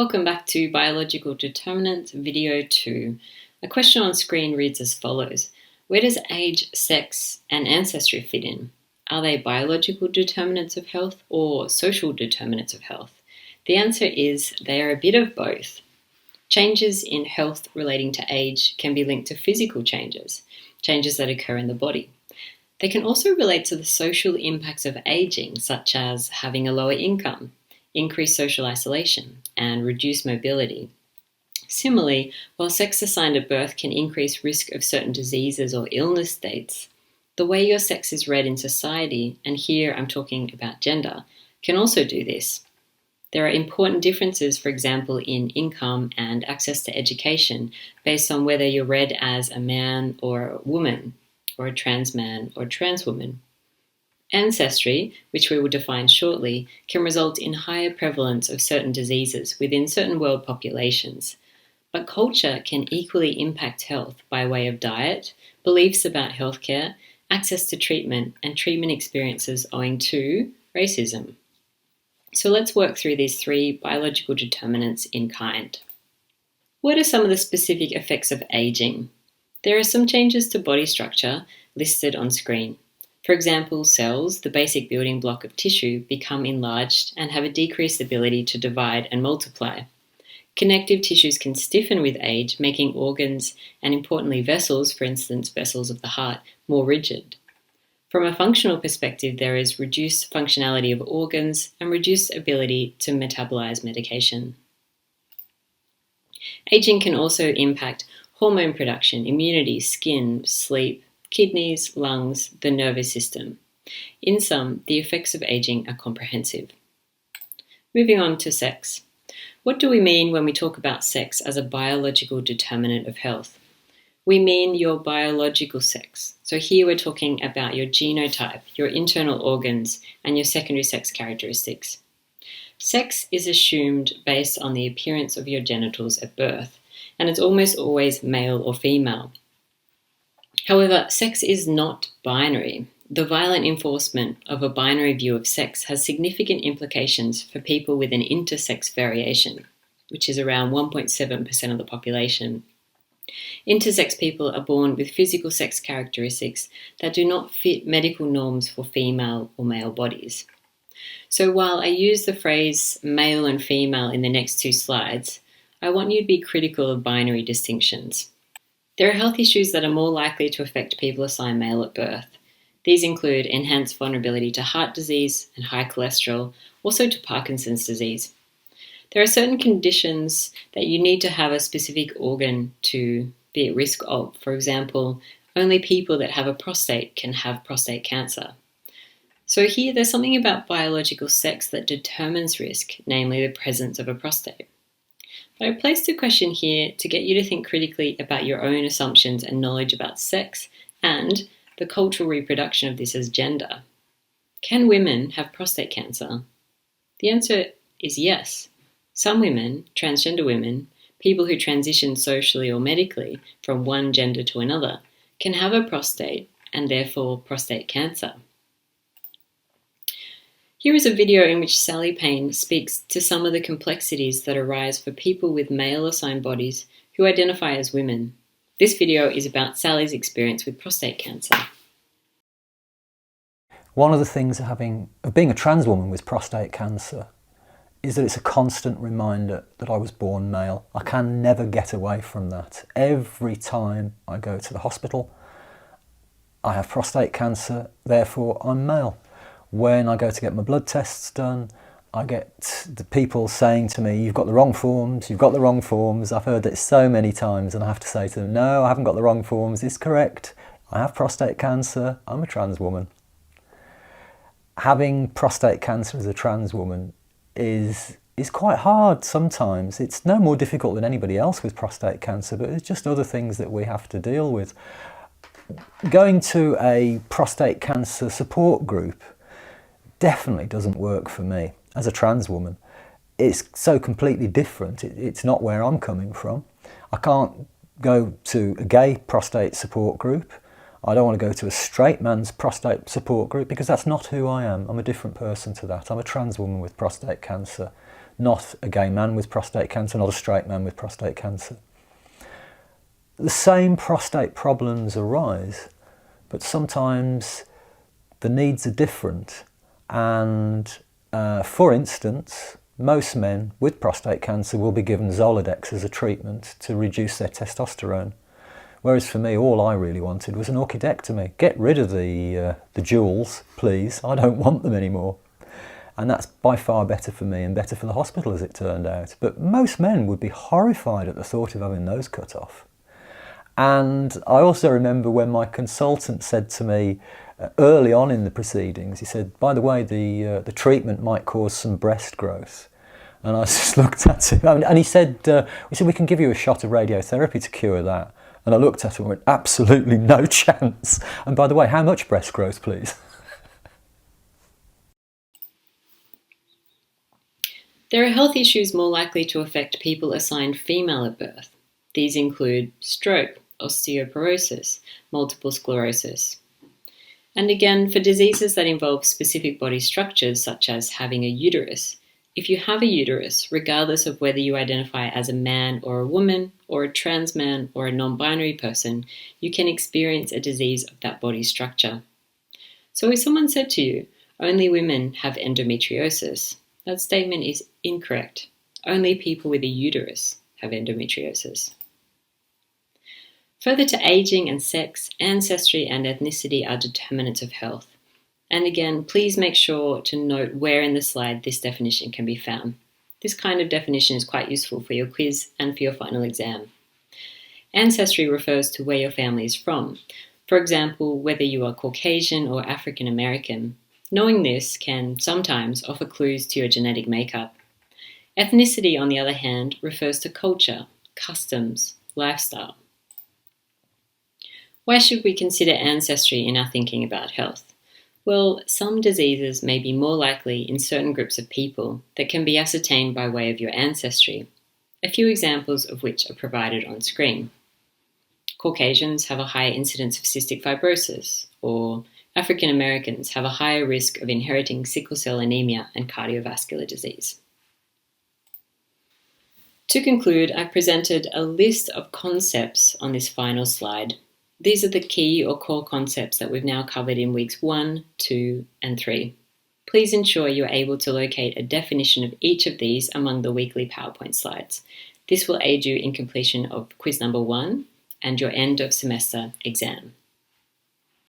Welcome back to Biological Determinants, Video 2. A question on screen reads as follows. Where does age, sex, and ancestry fit in? Are they biological determinants of health or social determinants of health? The answer is they are a bit of both. Changes in health relating to age can be linked to physical changes, changes that occur in the body. They can also relate to the social impacts of aging, such as having a lower income, increased social isolation, and reduced mobility. Similarly, while sex assigned at birth can increase risk of certain diseases or illness states, the way your sex is read in society, and here I'm talking about gender, can also do this. There are important differences, for example, in income and access to education based on whether you're read as a man or a woman, or a trans man or trans woman. Ancestry, which we will define shortly, can result in higher prevalence of certain diseases within certain world populations. But culture can equally impact health by way of diet, beliefs about healthcare, access to treatment, and treatment experiences owing to racism. So let's work through these three biological determinants in kind. What are some of the specific effects of aging? There are some changes to body structure listed on screen. For example, cells, the basic building block of tissue, become enlarged and have a decreased ability to divide and multiply. Connective tissues can stiffen with age, making organs and, importantly, vessels, for instance, vessels of the heart, more rigid. From a functional perspective, there is reduced functionality of organs and reduced ability to metabolize medication. Aging can also impact hormone production, immunity, skin, sleep, kidneys, lungs, the nervous system. In sum, the effects of aging are comprehensive. Moving on to sex. What do we mean when we talk about sex as a biological determinant of health? We mean your biological sex. So here we're talking about your genotype, your internal organs, and your secondary sex characteristics. Sex is assumed based on the appearance of your genitals at birth, and it's almost always male or female. However, sex is not binary. The violent enforcement of a binary view of sex has significant implications for people with an intersex variation, which is around 1.7% of the population. Intersex people are born with physical sex characteristics that do not fit medical norms for female or male bodies. So while I use the phrase male and female in the next two slides, I want you to be critical of binary distinctions. There are health issues that are more likely to affect people assigned male at birth. These include enhanced vulnerability to heart disease and high cholesterol, also to Parkinson's disease. There are certain conditions that you need to have a specific organ to be at risk of. For example, only people that have a prostate can have prostate cancer. So here there's something about biological sex that determines risk, namely the presence of a prostate. But I placed a question here to get you to think critically about your own assumptions and knowledge about sex and the cultural reproduction of this as gender. Can women have prostate cancer? The answer is yes. Some women, transgender women, people who transition socially or medically from one gender to another, can have a prostate and therefore prostate cancer. Here is a video in which Sally Payne speaks to some of the complexities that arise for people with male-assigned bodies who identify as women. This video is about Sally's experience with prostate cancer. One of the things of being a trans woman with prostate cancer is that it's a constant reminder that I was born male. I can never get away from that. Every time I go to the hospital, I have prostate cancer, therefore I'm male. When I go to get my blood tests done, I get the people saying to me, you've got the wrong forms, you've got the wrong forms. I've heard it so many times and I have to say to them, no, I haven't got the wrong forms, it's correct. I have prostate cancer, I'm a trans woman. Having prostate cancer as a trans woman is quite hard sometimes. It's no more difficult than anybody else with prostate cancer, but it's just other things that we have to deal with. Going to a prostate cancer support group definitely doesn't work for me as a trans woman. It's so completely different. It's not where I'm coming from. I can't go to a gay prostate support group. I don't want to go to a straight man's prostate support group because that's not who I am. I'm a different person to that. I'm a trans woman with prostate cancer. not a gay man with prostate cancer, not a straight man with prostate cancer. The same prostate problems arise, but sometimes the needs are different. And for instance, most men with prostate cancer will be given Zoladex as a treatment to reduce their testosterone. Whereas for me, all I really wanted was an orchidectomy. Get rid of the jewels, please. I don't want them anymore. And that's by far better for me and better for the hospital, as it turned out. But most men would be horrified at the thought of having those cut off. And I also remember when my consultant said to me early on in the proceedings, he said, by the way, the treatment might cause some breast growth. And I just looked at him, and he said, we can give you a shot of radiotherapy to cure that. And I looked at him and went, absolutely no chance. And by the way, how much breast growth, please? There are health issues more likely to affect people assigned female at birth. These include stroke, osteoporosis, multiple sclerosis. And again, for diseases that involve specific body structures, such as having a uterus, if you have a uterus, regardless of whether you identify as a man or a woman, or a trans man or a non-binary person, you can experience a disease of that body structure. So if someone said to you, only women have endometriosis, that statement is incorrect. Only people with a uterus have endometriosis. Further to aging and sex, ancestry and ethnicity are determinants of health. And again, please make sure to note where in the slide this definition can be found. This kind of definition is quite useful for your quiz and for your final exam. Ancestry refers to where your family is from. For example, whether you are Caucasian or African American. Knowing this can sometimes offer clues to your genetic makeup. Ethnicity, on the other hand, refers to culture, customs, lifestyle. Why should we consider ancestry in our thinking about health? Well, some diseases may be more likely in certain groups of people that can be ascertained by way of your ancestry, a few examples of which are provided on screen. Caucasians have a higher incidence of cystic fibrosis, or African Americans have a higher risk of inheriting sickle cell anemia and cardiovascular disease. To conclude, I've presented a list of concepts on this final slide. These are the key or core concepts that we've now covered in weeks 1, 2, and 3. Please ensure you're able to locate a definition of each of these among the weekly PowerPoint slides. This will aid you in completion of quiz number 1 and your end of semester exam.